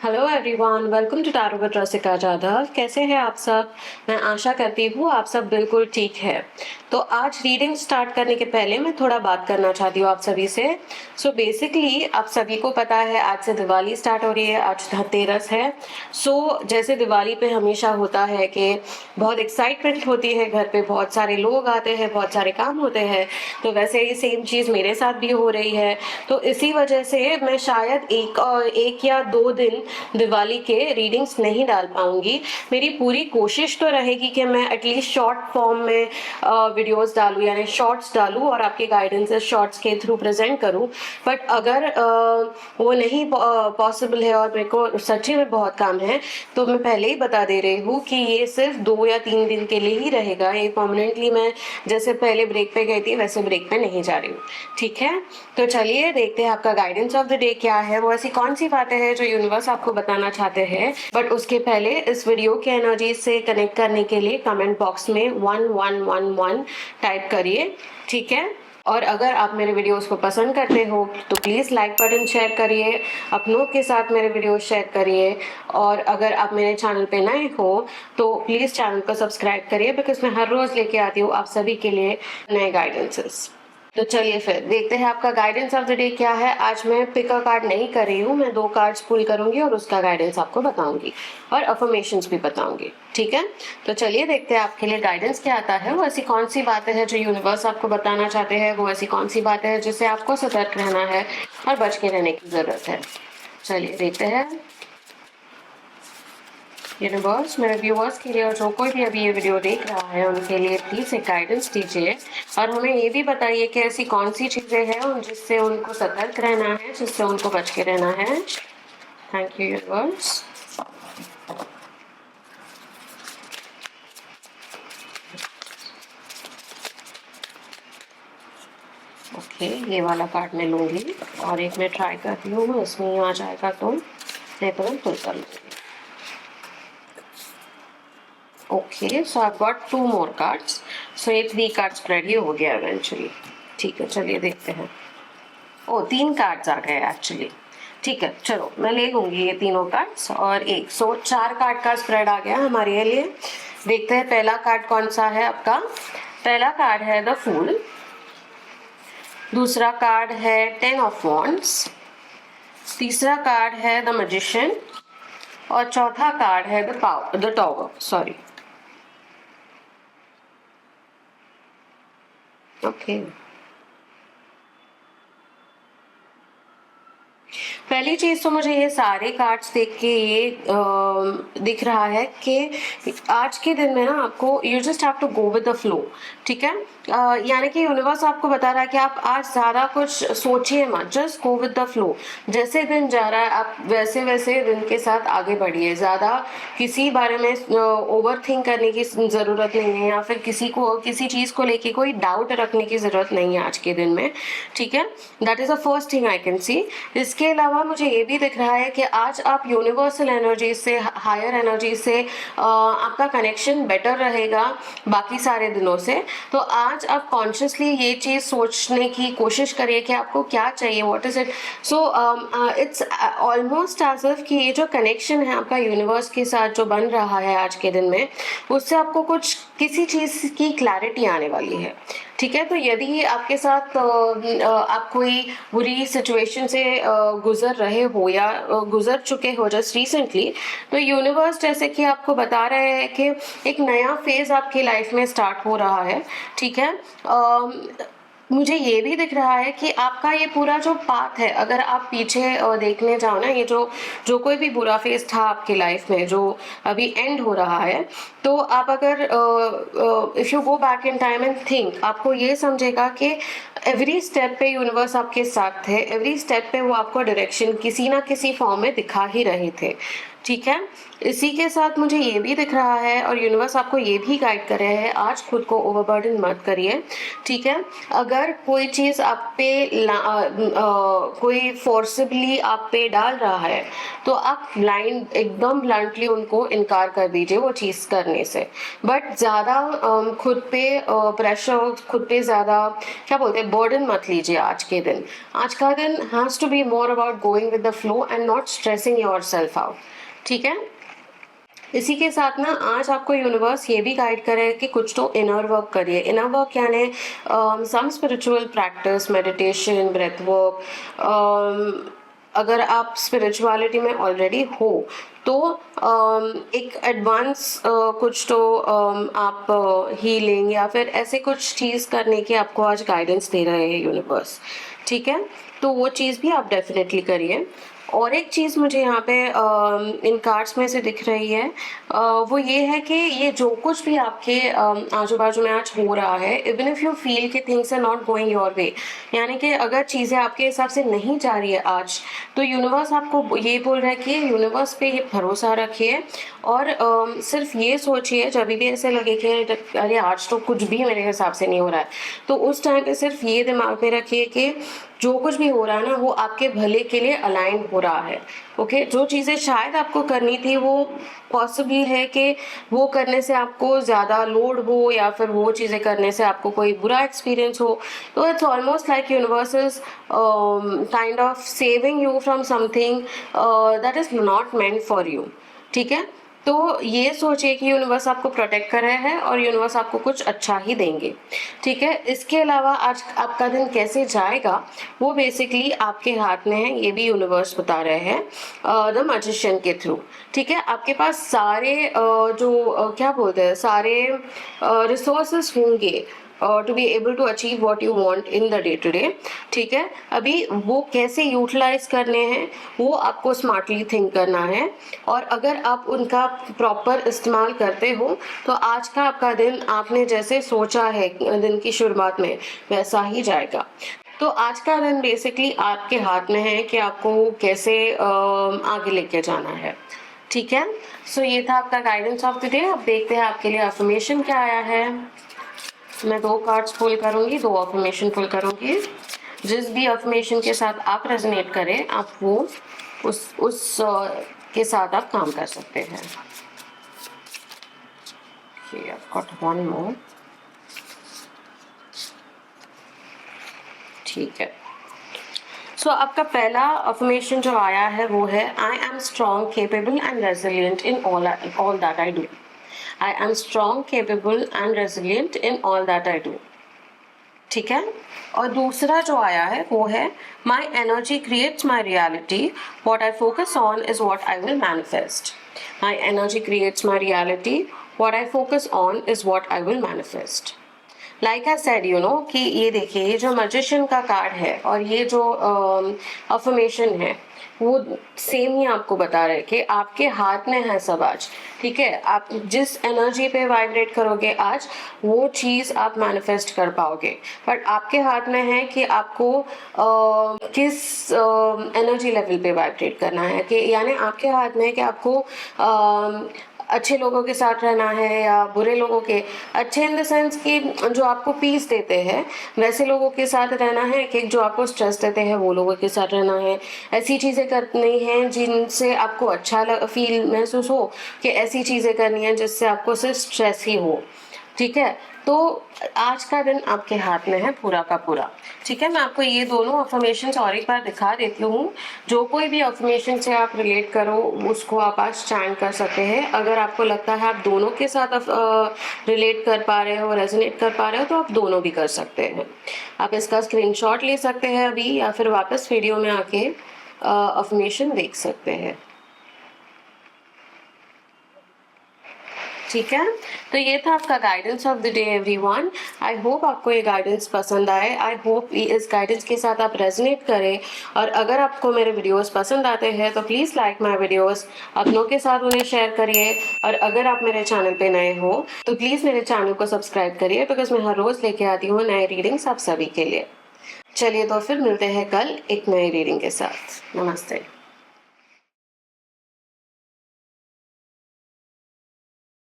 Hello everyone, welcome to tarot with Rasika Jadhav. कैसे हैं आप सब? मैं आशा करती हूँ आप सब बिल्कुल ठीक है। तो आज रीडिंग स्टार्ट करने के पहले मैं थोड़ा बात करना चाहती हूँ आप सभी से। सो बेसिकली आप सभी को पता है आज से दिवाली स्टार्ट हो रही है, आज धनतेरस है। जैसे दिवाली पे हमेशा होता है कि बहुत एक्साइटमेंट होती है, घर पे बहुत सारे लोग आते हैं, बहुत सारे काम होते हैं। तो वैसे ही सेम चीज़ मेरे साथ भी हो रही है। तो इसी वजह से मैं शायद एक या दो दिन दिवाली के रीडिंग्स नहीं डाल पाऊंगी। मेरी पूरी कोशिश तो रहेगी कि मैं एटलीस्ट शॉर्ट फॉर्म में वीडियोस डालूं, यानी शॉर्ट्स डालूं और आपके गाइडेंसेस शॉर्ट्स के थ्रू प्रेजेंट करूं। बट अगर वो नहीं पॉसिबल है और मेरे को सच्ची में बहुत काम है, तो मैं पहले ही बता दे रही हूँ कि ये सिर्फ 2 या 3 दिन के लिए ही रहेगा। ये परमानेंटली मैं जैसे पहले ब्रेक पे गई थी वैसे ब्रेक पे नहीं जा रही हूँ, ठीक है? तो चलिए देखते हैं आपका गाइडेंस ऑफ द डे क्या है। वो ऐसी कौन सी बातें हैं जो यूनिवर्स आपको बताना चाहते हैं। बट उसके पहले इस वीडियो के एनर्जी से कनेक्ट करने के लिए कमेंट बॉक्स में 1111 टाइप करिए, ठीक है? और अगर आप मेरे वीडियोस को पसंद करते हो तो प्लीज़ लाइक बटन शेयर करिए, अपनों के साथ मेरे वीडियोस शेयर करिए। और अगर आप मेरे चैनल पे नए हो तो प्लीज़ चैनल को सब्सक्राइब करिए, बिकॉज मैं हर रोज़ लेके आती हूँ आप सभी के लिए नए गाइडेंसेस। तो चलिए फिर देखते हैं आपका गाइडेंस ऑफ द डे क्या है। आज मैं पिक अ कार्ड नहीं कर रही हूँ, मैं 2 कार्ड्स पुल करूंगी और उसका गाइडेंस आपको बताऊंगी और अफर्मेशंस भी बताऊंगी, ठीक है? तो चलिए देखते हैं आपके लिए गाइडेंस क्या आता है। वो ऐसी कौन सी बातें हैं जो यूनिवर्स आपको बताना चाहते हैं, वो ऐसी कौन सी बातें हैं जिससे आपको सतर्क रहना है और बच के रहने की जरूरत है। चलिए देखते हैं यूनिवर्स मेरे व्यूअर्स के लिए, और जो कोई भी अभी ये वीडियो देख रहा है उनके लिए प्लीज़ एक गाइडेंस दीजिए। और हमें ये भी बताइए कि ऐसी कौन सी चीज़ें हैं जिससे उनको सतर्क रहना है, जिससे उनको बच के रहना है। Thank you universe. ओके, ये वाला कार्ड मैं लूँगी और एक मैं ट्राई करती हूँ, इसमें आ जाएगा तो नहीं तो मैं पुल कर लूँगी। Okay, so I got 2 more cards. So ये 3 कार्ड स्प्रेड ही हो गया इवेंचुअली, ठीक है? चलिए देखते हैं। ओ 3 कार्ड्स आ गए एक्चुअली, ठीक है। चलो मैं ले लूंगी ये तीनों कार्ड्स और एक 4 कार्ड का स्प्रेड आ गया हमारे लिए। देखते हैं पहला कार्ड कौन सा है आपका। पहला कार्ड है द फूल, दूसरा कार्ड है 10 ऑफ वॉन्ड्स, तीसरा कार्ड है द मैजिशियन और चौथा कार्ड है द टॉवर, सॉरी। ओके, पहली चीज तो मुझे ये सारे कार्ड्स देख के ये दिख रहा है कि आज के दिन में ना आपको you just have to go with the flow, ठीक है? यानी कि यूनिवर्स आपको बता रहा है कि आप आज ज़्यादा कुछ सोचिए मत, just go with the flow. जैसे दिन जा रहा है आप वैसे वैसे दिन के साथ आगे बढ़िए। ज़्यादा किसी बारे में ओवर थिंक करने की ज़रूरत नहीं है, या फिर किसी चीज़ को लेके कोई डाउट रखने की ज़रूरत नहीं है आज के दिन में, ठीक है? That is the first thing I can see. इसके अलावा मुझे ये भी दिख रहा है कि आज आप यूनिवर्सल एनर्जी से, हायर एनर्जी से आपका कनेक्शन बेटर रहेगा बाकी सारे दिनों से। तो आज आप कॉन्शियसली ये चीज़ सोचने की कोशिश करिए कि आपको क्या चाहिए, what is it. So it's almost as if कि ये जो कनेक्शन है आपका यूनिवर्स के साथ जो बन रहा है आज के दिन में, उससे आपको कुछ किसी चीज़ की क्लैरिटी आने वाली है, ठीक है? तो यदि आपके साथ आप कोई बुरी सिचुएशन से गुजर रहे हो या गुजर चुके हो जस्ट रिसेंटली, तो यूनिवर्स जैसे कि आपको बता रहे हैं कि एक नया फेज आपकी लाइफ में स्टार्ट हो रहा है, ठीक है? मुझे ये भी दिख रहा है कि आपका ये पूरा जो पाथ है, अगर आप पीछे देखने जाओ ना, ये जो जो कोई भी बुरा फेज था आपकी लाइफ में जो अभी एंड हो रहा है, तो आप अगर if you go back in time and think, आपको ये समझेगा कि एवरी स्टेप पे यूनिवर्स आपके साथ थे, एवरी स्टेप पे वो आपको डायरेक्शन किसी ना किसी फॉर्म में दिखा ही रहे थे, ठीक है। इसी के साथ मुझे ये भी दिख रहा है और यूनिवर्स आपको ये भी गाइड कर रहे हैं, आज खुद को ओवरबर्डन मत करिए, ठीक है। अगर कोई चीज़ आप पे कोई फोर्सिबली आप पे डाल रहा है तो आप ब्लाइंड एकदम ब्लंटली उनको इनकार कर दीजिए वो चीज़ करने से। बट ज़्यादा खुद पे प्रेशर, खुद पे ज़्यादा क्या बोलते हैं बर्डन मत लीजिए आज के दिन। आज का दिन has to be more about going with the flow and not stressing yourself out, ठीक है। इसी के साथ ना आज आपको यूनिवर्स ये भी गाइड करे कि कुछ तो इनर वर्क करिए। इनर वर्क यानी some spiritual practice, meditation, breath work. अगर आप स्पिरिचुअलिटी में ऑलरेडी हो तो एक एडवांस कुछ तो आप हीलिंग या फिर ऐसे कुछ चीज़ करने की आपको आज गाइडेंस दे रहे हैं यूनिवर्स, ठीक है। तो वो चीज़ भी आप डेफिनेटली करिए। और एक चीज़ मुझे यहाँ पे इन कार्ड्स में से दिख रही है, वो ये है कि ये जो कुछ भी आपके आजू बाजू में आज हो रहा है, इवन इफ़ यू फील कि things are not going your way, यानी कि अगर चीज़ें आपके हिसाब से नहीं जा रही है आज, तो यूनिवर्स आपको ये बोल रहा है कि यूनिवर्स पे ये भरोसा रखिए और सिर्फ ये सोचिए जब भी ऐसे लगे कि अरे आज तो कुछ भी मेरे हिसाब से नहीं हो रहा है, तो उस टाइम पे सिर्फ ये दिमाग में रखिए कि जो कुछ भी हो रहा है ना वो आपके भले के लिए अलाइन हो रहा है, ओके। जो चीज़ें शायद आपको करनी थी वो पॉसिबल है कि वो करने से आपको ज़्यादा लोड हो या फिर वो चीज़ें करने से आपको कोई बुरा एक्सपीरियंस हो, तो it's almost like universe is kind of saving you from something that is not meant for you, ठीक है। तो ये सोचिए कि यूनिवर्स आपको प्रोटेक्ट कर रहे हैं और यूनिवर्स आपको कुछ अच्छा ही देंगे, ठीक है। इसके अलावा आज आपका दिन कैसे जाएगा वो बेसिकली आपके हाथ में है, ये भी यूनिवर्स बता रहे हैं द मैजिशियन के थ्रू, ठीक है। आपके पास सारे क्या बोलते हैं सारे रिसोर्सेस होंगे to be able to achieve what you want in the day to day, ठीक है। अभी वो कैसे यूटिलाइज करने हैं वो आपको स्मार्टली थिंक करना है और अगर आप उनका प्रॉपर इस्तेमाल करते हो तो आज का आपका दिन आपने जैसे सोचा है दिन की शुरुआत में वैसा ही जाएगा। तो आज का दिन बेसिकली आपके हाथ में है कि आपको कैसे आगे लेके जाना है, ठीक है। सो ये था आपका गाइडेंस ऑफ द डे। अब देखते हैं आपके लिए अफर्मेशन क्या आया है। मैं 2 कार्ड्स पुल करूंगी, 2 अफर्मेशन पुल करूंगी। जिस भी अफर्मेशन के साथ आप रेजोनेट करें आप वो उस के साथ आप काम कर सकते हैं। Okay, I've got one more. ठीक है। सो आपका पहला अफर्मेशन जो आया है वो है I am strong, capable and resilient in all that I do. I am strong, capable and resilient in all that I do, ठीक है। और दूसरा जो आया है वो है my energy creates my reality, what I focus on is what I will manifest. My energy creates my reality, what I focus on is what I will manifest. Like I said you know कि ये देखिए ये जो magician का card है और ये जो अफर्मेशन है वो सेम ही आपको बता रहे कि आपके हाथ में है सब आज, ठीक है। आप जिस एनर्जी पे वाइब्रेट करोगे आज वो चीज़ आप मैनिफेस्ट कर पाओगे, बट आपके हाथ में है कि आपको किस एनर्जी लेवल पे वाइब्रेट करना है, कि यानी आपके हाथ में है कि आपको अच्छे लोगों के साथ रहना है या बुरे लोगों के, अच्छे इन द सेंस कि जो आपको पीस देते हैं वैसे लोगों के साथ रहना है कि जो आपको स्ट्रेस देते हैं वो लोगों के साथ रहना है। ऐसी चीज़ें करनी हैं जिनसे आपको अच्छा फील महसूस हो, कि ऐसी चीज़ें करनी है जिससे आपको सिर्फ स्ट्रेस ही हो, ठीक है। तो आज का दिन आपके हाथ में है पूरा का पूरा, ठीक है। मैं आपको ये दोनों अफर्मेशंस और एक बार दिखा देती हूँ। जो कोई भी अफर्मेशन से आप रिलेट करो उसको आप आज स्टैंड कर सकते हैं। अगर आपको लगता है आप दोनों के साथ रिलेट कर पा रहे हो, रेजोनेट कर पा रहे हो, तो आप दोनों भी कर सकते हैं। आप इसका स्क्रीनशॉट ले सकते हैं अभी या फिर वापस वीडियो में आके अफर्मेशन देख सकते हैं, ठीक है। तो ये था आपका guidance of the day everyone. I hope आपको ये गाइडेंस पसंद आए। आई होप इस गाइडेंस के साथ आप रेजोनेट करें और अगर आपको मेरे वीडियोस पसंद आते हैं तो प्लीज़ लाइक माय वीडियोस, अपनों के साथ उन्हें शेयर करिए और अगर आप मेरे चैनल पे नए हो तो प्लीज़ मेरे चैनल को सब्सक्राइब करिए, बिकॉज मैं हर रोज़ लेके आती हूँ नए रीडिंग्स आप सभी के लिए। चलिए तो फिर मिलते हैं कल एक नई रीडिंग के साथ। नमस्ते।